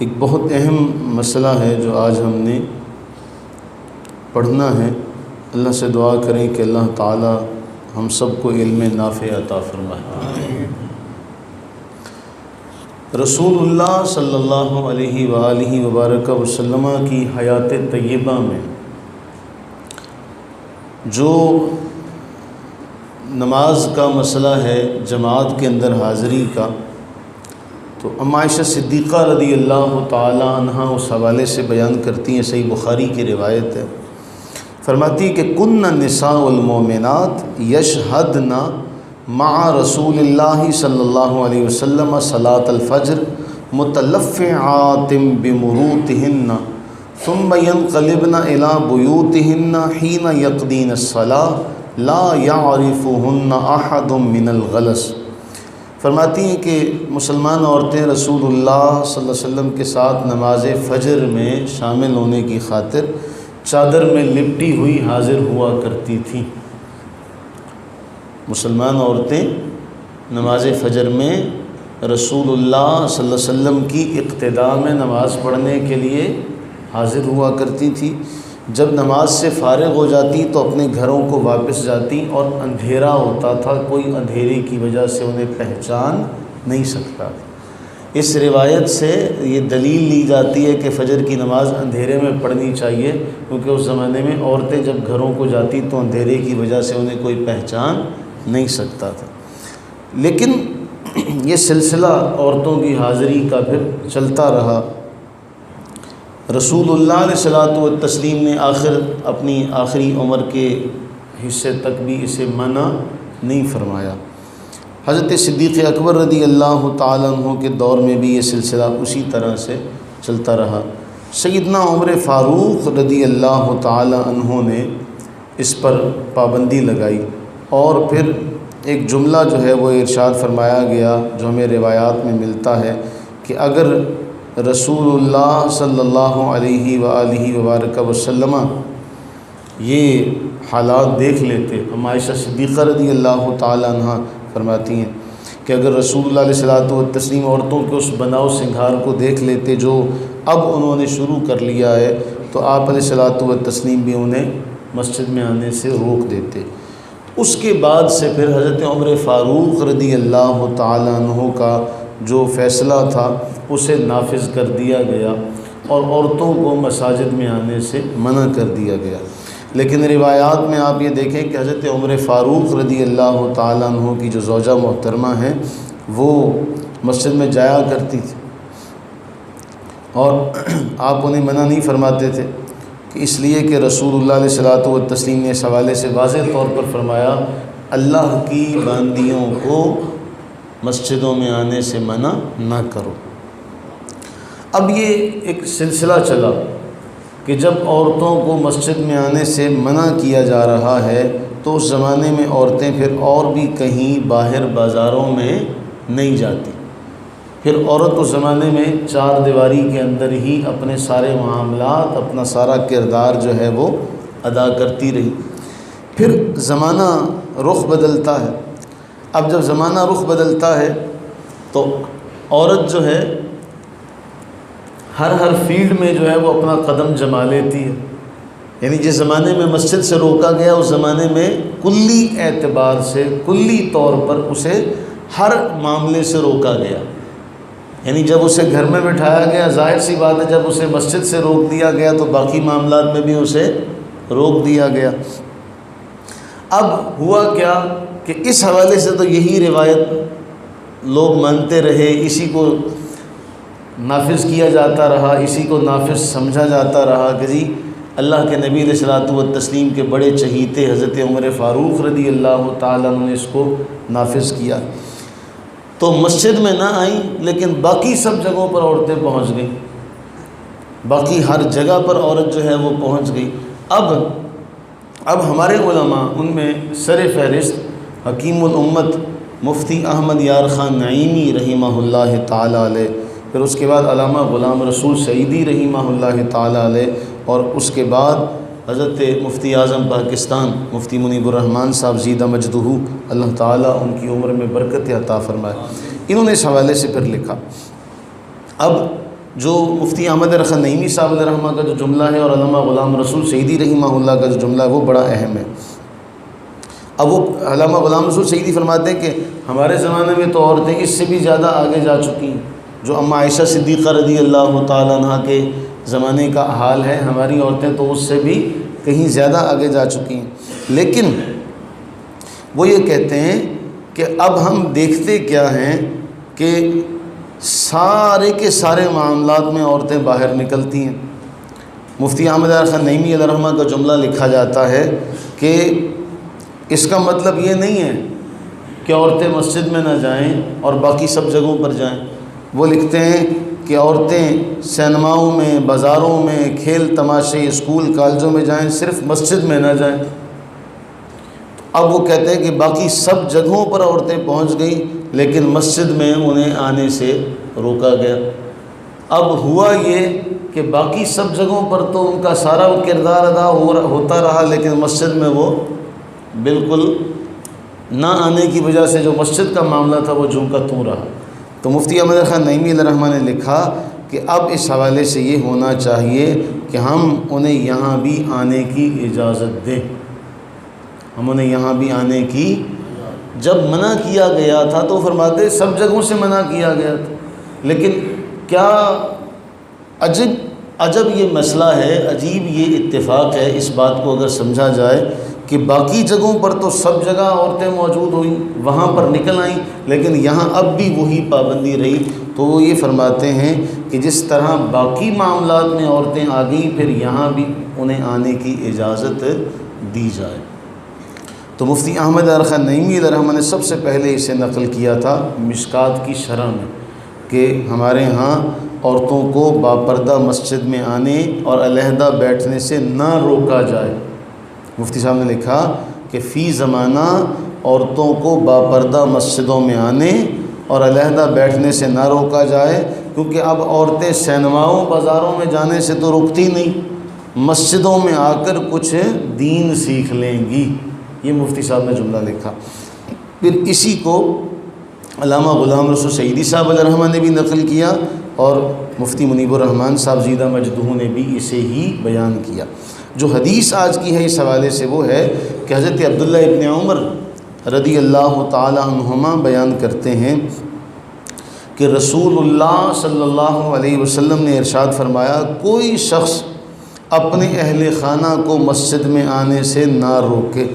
ایک بہت اہم مسئلہ ہے جو آج ہم نے پڑھنا ہے۔ اللہ سے دعا کریں کہ اللہ تعالی ہم سب کو علم نافع عطا فرمائے۔ رسول اللہ صلی اللہ علیہ وآلہ وبارک وسلم کی حیات طیبہ میں جو نماز کا مسئلہ ہے، جماعت کے اندر حاضری کا، تو ام عائشہ صدیقہ رضی اللہ تعالی عنہ اس حوالے سے بیان کرتی ہیں، صحیح بخاری کی روایت ہے، فرماتی کہ کن النساء المؤمنات یشہدن مع رسول اللہ صلی اللہ علیہ وسلم صلاۃ الفجر متلفعات بمروطہن ثم ينقلبن الى بیوتہن حین یقضین الصلاۃ لا یعرفہن احد من الغلس۔ فرماتی ہیں کہ مسلمان عورتیں رسول اللہ صلی اللہ علیہ وسلم کے ساتھ نماز فجر میں شامل ہونے کی خاطر چادر میں لپٹی ہوئی حاضر ہوا کرتی تھیں۔ مسلمان عورتیں نماز فجر میں رسول اللہ صلی اللہ علیہ وسلم کی اقتداء میں نماز پڑھنے کے لیے حاضر ہوا کرتی تھی۔ جب نماز سے فارغ ہو جاتی تو اپنے گھروں کو واپس جاتی، اور اندھیرا ہوتا تھا، کوئی اندھیرے کی وجہ سے انہیں پہچان نہیں سکتا۔ اس روایت سے یہ دلیل لی جاتی ہے کہ فجر کی نماز اندھیرے میں پڑھنی چاہیے، کیونکہ اس زمانے میں عورتیں جب گھروں کو جاتی تو اندھیرے کی وجہ سے انہیں کوئی پہچان نہیں سکتا تھا۔ لیکن یہ سلسلہ عورتوں کی حاضری کا پھر چلتا رہا۔ رسول اللہ علیہ الصلوۃ والتسلیم نے اپنی آخری عمر کے حصے تک بھی اسے منع نہیں فرمایا۔ حضرت صدیق اکبر رضی اللہ تعالی عنہ کے دور میں بھی یہ سلسلہ اسی طرح سے چلتا رہا۔ سیدنا عمر فاروق رضی اللہ تعالی عنہ نے اس پر پابندی لگائی، اور پھر ایک جملہ جو ہے وہ ارشاد فرمایا گیا جو ہمیں روایات میں ملتا ہے کہ اگر رسول اللہ صلی اللہ علیہ وآلہ وبارک وسلم یہ حالات دیکھ لیتے، ام عائشہ صدیقہ رضی اللہ تعالی عنہ فرماتی ہیں کہ اگر رسول اللہ علیہ الصلوۃ والتسلیم عورتوں کے اس بناؤ سنگھار کو دیکھ لیتے جو اب انہوں نے شروع کر لیا ہے، تو آپ علیہ الصلوۃ والتسلیم بھی انہیں مسجد میں آنے سے روک دیتے۔ اس کے بعد سے پھر حضرت عمر فاروق رضی اللہ تعالی عنہ کا جو فیصلہ تھا اسے نافذ کر دیا گیا، اور عورتوں کو مساجد میں آنے سے منع کر دیا گیا۔ لیکن روایات میں آپ یہ دیکھیں کہ حضرت عمر فاروق رضی اللہ تعالیٰ عنہ کی جو زوجہ محترمہ ہیں وہ مسجد میں جایا کرتی تھی، اور آپ انہیں منع نہیں فرماتے تھے، کہ اس لیے کہ رسول اللہ علیہ الصلوۃ والتسلیم نے اس حوالے سے واضح طور پر فرمایا اللہ کی باندیوں کو مسجدوں میں آنے سے منع نہ کرو۔ اب یہ ایک سلسلہ چلا کہ جب عورتوں کو مسجد میں آنے سے منع کیا جا رہا ہے تو اس زمانے میں عورتیں پھر اور بھی کہیں باہر بازاروں میں نہیں جاتی۔ پھر عورت اس زمانے میں چار دیواری کے اندر ہی اپنے سارے معاملات، اپنا سارا کردار جو ہے وہ ادا کرتی رہی۔ پھر زمانہ رخ بدلتا ہے۔ اب جب زمانہ رخ بدلتا ہے تو عورت جو ہے ہر فیلڈ میں جو ہے وہ اپنا قدم جما لیتی ہے۔ یعنی جس زمانے میں مسجد سے روکا گیا اس زمانے میں کلی اعتبار سے، کلی طور پر اسے ہر معاملے سے روکا گیا۔ یعنی جب اسے گھر میں بٹھایا گیا، ظاہر سی بات ہے جب اسے مسجد سے روک دیا گیا تو باقی معاملات میں بھی اسے روک دیا گیا۔ اب ہوا کیا کہ اس حوالے سے تو یہی روایت لوگ مانتے رہے، اسی کو نافذ کیا جاتا رہا، اسی کو نافذ سمجھا جاتا رہا کہ جی اللہ کے نبی علیہ الصلوۃ والتسلیم کے بڑے چہیتے حضرت عمر فاروق رضی اللہ تعالیٰ عنہ نے اس کو نافذ کیا۔ تو مسجد میں نہ آئیں، لیکن باقی سب جگہوں پر عورتیں پہنچ گئیں، باقی ہر جگہ پر عورت جو ہے وہ پہنچ گئی۔ اب ہمارے علماء ان میں سر فہرست حکیم الامت مفتی احمد یار خان نعیمی رحمہ اللہ تعالیٰ علیہ، پھر اس کے بعد علامہ غلام رسول سعیدی رحمہ اللہ تعالیٰ علیہ، اور اس کے بعد حضرت مفتی اعظم پاکستان مفتی منیب الرحمن صاحب زیدہ مجدہ، اللہ تعالیٰ ان کی عمر میں برکت عطا فرمائے، انہوں نے اس حوالے سے پھر لکھا۔ اب جو مفتی احمد رضا نعیمی صاحب علیہ رحمہ کا جو جملہ ہے اور علامہ غلام رسول سعیدی رحمہ اللہ کا جو جملہ ہے وہ بڑا اہم ہے۔ اب وہ علامہ غلام رسول سعیدی فرماتے ہیں کہ ہمارے زمانے میں تو عورتیں اس سے بھی زیادہ آگے جا چکی ہیں، جو اماں عائشہ صدیقہ رضی اللہ تعالیٰ عنہ کے زمانے کا حال ہے، ہماری عورتیں تو اس سے بھی کہیں زیادہ آگے جا چکی ہیں۔ لیکن وہ یہ کہتے ہیں کہ اب ہم دیکھتے کیا ہیں کہ سارے کے سارے معاملات میں عورتیں باہر نکلتی ہیں۔ مفتی احمد رضا نعیمی علیہ رحمہ کا جملہ لکھا جاتا ہے کہ اس کا مطلب یہ نہیں ہے کہ عورتیں مسجد میں نہ جائیں اور باقی سب جگہوں پر جائیں۔ وہ لکھتے ہیں کہ عورتیں سینماؤں میں، بازاروں میں، کھیل تماشے، اسکول کالجوں میں جائیں، صرف مسجد میں نہ جائیں۔ اب وہ کہتے ہیں کہ باقی سب جگہوں پر عورتیں پہنچ گئیں لیکن مسجد میں انہیں آنے سے روکا گیا۔ اب ہوا یہ کہ باقی سب جگہوں پر تو ان کا سارا کردار ادا ہوتا رہا لیکن مسجد میں وہ بالکل نہ آنے کی وجہ سے جو مسجد کا معاملہ تھا وہ جوں کا توں رہا۔ تو مفتی احمد رضا نعیمی علیہ رحمہ نے لکھا کہ اب اس حوالے سے یہ ہونا چاہیے کہ ہم انہیں یہاں بھی آنے کی اجازت دیں، ہم انہیں یہاں بھی آنے کی، جب منع کیا گیا تھا تو فرماتے سب جگہوں سے منع کیا گیا تھا، لیکن کیا عجب یہ مسئلہ ہے، عجیب یہ اتفاق ہے اس بات کو اگر سمجھا جائے کہ باقی جگہوں پر تو سب جگہ عورتیں موجود ہوئیں، وہاں پر نکل آئیں، لیکن یہاں اب بھی وہی پابندی رہی۔ تو وہ یہ فرماتے ہیں کہ جس طرح باقی معاملات میں عورتیں آ گئیں پھر یہاں بھی انہیں آنے کی اجازت دی جائے۔ تو مفتی احمد رضا نعیمی علیہ رحمہ نے سب سے پہلے اسے نقل کیا تھا مشکات کی شرح میں کہ ہمارے ہاں عورتوں کو باپردہ مسجد میں آنے اور علیحدہ بیٹھنے سے نہ روکا جائے۔ مفتی صاحب نے لکھا کہ فی زمانہ عورتوں کو باپردہ مسجدوں میں آنے اور علیحدہ بیٹھنے سے نہ روکا جائے، کیونکہ اب عورتیں سینماؤں بازاروں میں جانے سے تو رکتی نہیں، مسجدوں میں آ کر کچھ دین سیکھ لیں گی۔ یہ مفتی صاحب نے جملہ لکھا۔ پھر اسی کو علامہ غلام رسول سعیدی صاحب علیہ رحمہ نے بھی نقل کیا اور مفتی منیب الرحمن صاحب زیدہ مجدہ نے بھی اسے ہی بیان کیا۔ جو حدیث آج کی ہے اس حوالے سے وہ ہے کہ حضرت عبداللہ ابن عمر رضی اللہ تعالی عنہما بیان کرتے ہیں کہ رسول اللہ صلی اللہ علیہ وسلم نے ارشاد فرمایا، کوئی شخص اپنے اہل خانہ کو مسجد میں آنے سے نہ روکے،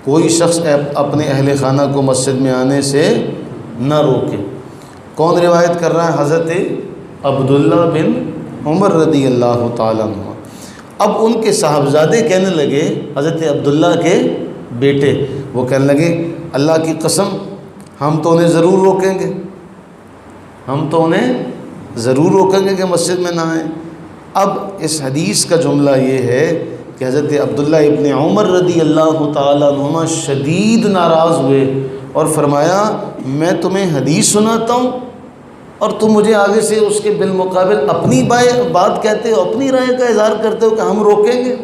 کوئی شخص اپنے اہل خانہ کو مسجد میں آنے سے نہ روکے۔ کون روایت کر رہا ہے؟ حضرت عبداللہ بن عمر رضی اللہ تعالیٰ عنہ۔ اب ان کے صاحبزادے کہنے لگے، حضرت عبداللہ کے بیٹے وہ کہنے لگے اللہ کی قسم ہم تو انہیں ضرور روکیں گے، ہم تو انہیں ضرور روکیں گے کہ مسجد میں نہ آئیں۔ اب اس حدیث کا جملہ یہ ہے کہ حضرت عبداللہ ابن عمر رضی اللہ تعالیٰ عنہما شدید ناراض ہوئے اور فرمایا میں تمہیں حدیث سناتا ہوں اور تم مجھے آگے سے اس کے بالمقابل اپنی بات کہتے ہو، اپنی رائے کا اظہار کرتے ہو کہ ہم روکیں گے۔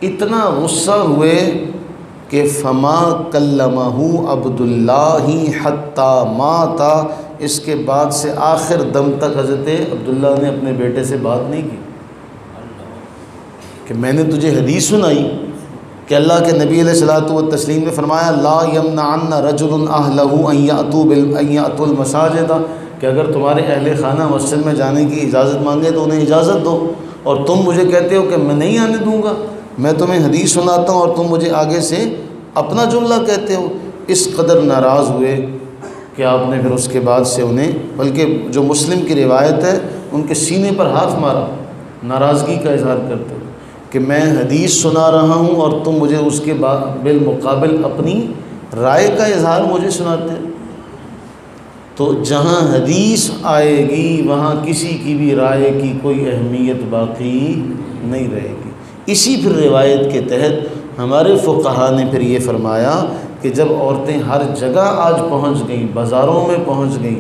اتنا غصہ ہوئے کہ فما کلمہ عبداللہ حتی مات، اس کے بعد سے آخر دم تک حضرت عبداللہ نے اپنے بیٹے سے بات نہیں کی کہ میں نے تجھے حدیث سنائی کہ اللہ کے نبی علیہ الصلوۃ والتسلیم نے فرمایا لا یمنعن رجل اہلہ ان یأتوا المساجد، کہ اگر تمہارے اہل خانہ مسجد میں جانے کی اجازت مانگے تو انہیں اجازت دو، اور تم مجھے کہتے ہو کہ میں نہیں آنے دوں گا، میں تمہیں حدیث سناتا ہوں اور تم مجھے آگے سے اپنا جملہ کہتے ہو۔ اس قدر ناراض ہوئے کہ آپ نے پھر اس کے بعد سے انہیں، بلکہ جو مسلم کی روایت ہے ان کے سینے پر ہاتھ مارا ناراضگی کا اظہار کرتے ہوئے کہ میں حدیث سنا رہا ہوں اور تم مجھے اس کے بالمقابل اپنی رائے کا اظہار مجھے سناتے ہیں۔ تو جہاں حدیث آئے گی وہاں کسی کی بھی رائے کی کوئی اہمیت باقی نہیں رہے گی۔ اسی پھر روایت کے تحت ہمارے فقہا نے پھر یہ فرمایا کہ جب عورتیں ہر جگہ آج پہنچ گئیں، بازاروں میں پہنچ گئیں،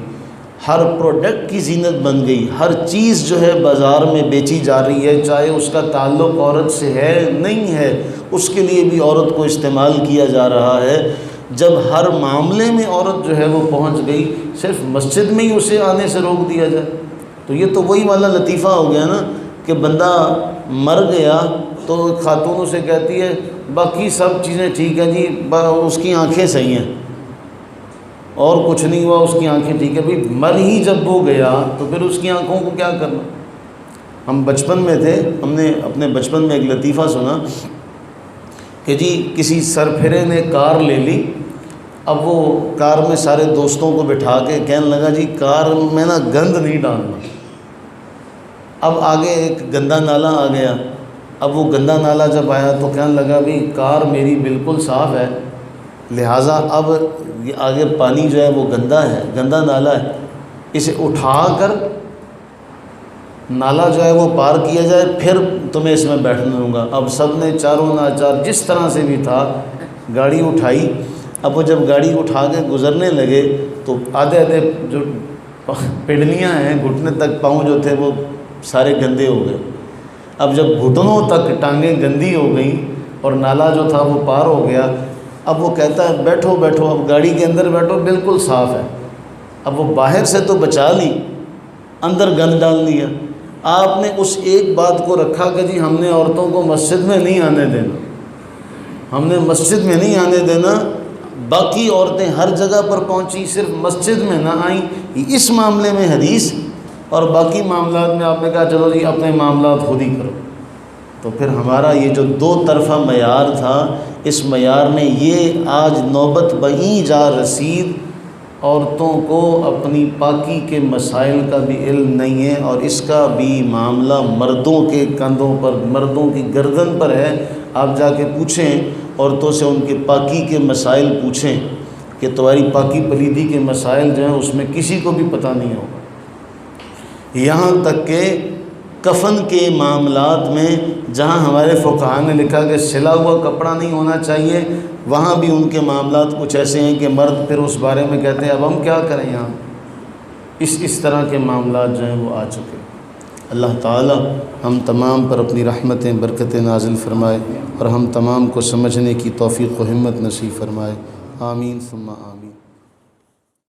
ہر پروڈکٹ کی زینت بن گئی، ہر چیز جو ہے بازار میں بیچی جا رہی ہے، چاہے اس کا تعلق عورت سے ہے نہیں ہے، اس کے لیے بھی عورت کو استعمال کیا جا رہا ہے۔ جب ہر معاملے میں عورت جو ہے وہ پہنچ گئی، صرف مسجد میں ہی اسے آنے سے روک دیا جائے تو یہ تو وہی والا لطیفہ ہو گیا نا کہ بندہ مر گیا تو خاتون اسے کہتی ہے باقی سب چیزیں ٹھیک ہیں جی، اس کی آنکھیں صحیح ہیں اور کچھ نہیں ہوا، اس کی آنکھیں ٹھیک ہے۔ بھئی مر ہی جب وہ گیا تو پھر اس کی آنکھوں کو کیا کرنا۔ ہم بچپن میں تھے، ہم نے اپنے بچپن میں ایک لطیفہ سنا کہ جی کسی سرپھرے نے کار لے لی، اب وہ کار میں سارے دوستوں کو بٹھا کے کہنے لگا جی کار میں نا گند نہیں ڈالنا۔ اب آگے ایک گندا نالا آ گیا، اب وہ گندا نالا جب آیا تو کہنے لگا بھی کار میری بالکل صاف ہے، لہٰذا اب یہ آگے پانی جو ہے وہ گندا ہے، گندا نالا ہے، اسے اٹھا کر نالا جو ہے وہ پار کیا جائے، پھر تمہیں اس میں بیٹھنے دوں گا۔ اب سب نے چاروں ناچار جس طرح سے بھی تھا گاڑی اٹھائی۔ اب وہ جب گاڑی اٹھا کے گزرنے لگے تو آدھے جو پنڈلیاں ہیں گھٹنے تک پاؤں جو تھے وہ سارے گندے ہو گئے۔ اب جب گھٹنوں تک ٹانگیں گندی ہو گئیں اور نالا جو تھا وہ پار ہو گیا، اب وہ کہتا ہے بیٹھو بیٹھو، اب گاڑی کے اندر بیٹھو بالکل صاف ہے۔ اب وہ باہر سے تو بچا لی، اندر گند ڈال دیا۔ آپ نے اس ایک بات کو رکھا کہ جی ہم نے عورتوں کو مسجد میں نہیں آنے دینا، ہم نے مسجد میں نہیں آنے دینا، باقی عورتیں ہر جگہ پر پہنچی، صرف مسجد میں نہ آئیں۔ اس معاملے میں حدیث اور باقی معاملات میں آپ نے کہا چلو جی اپنے معاملات خود ہی کرو۔ تو پھر ہمارا یہ جو دو طرفہ معیار تھا، اس معیار نے یہ آج نوبت بہیں جا رسید، عورتوں کو اپنی پاکی کے مسائل کا بھی علم نہیں ہے، اور اس کا بھی معاملہ مردوں کے کندھوں پر، مردوں کی گردن پر ہے۔ آپ جا کے پوچھیں عورتوں سے، ان کے پاکی کے مسائل پوچھیں کہ تمہاری پاکی پلیدی کے مسائل جو ہیں اس میں کسی کو بھی پتہ نہیں ہوگا۔ یہاں تک کہ کفن کے معاملات میں جہاں ہمارے فقہاء نے لکھا کہ سلا ہوا کپڑا نہیں ہونا چاہیے، وہاں بھی ان کے معاملات کچھ ایسے ہیں کہ مرد پھر اس بارے میں کہتے ہیں اب ہم کیا کریں یہاں۔ اس طرح کے معاملات جو ہیں وہ آ چکے۔ اللہ تعالی ہم تمام پر اپنی رحمتیں برکتیں نازل فرمائے، اور ہم تمام کو سمجھنے کی توفیق و ہمت نصیب فرمائے۔ آمین ثم آمین۔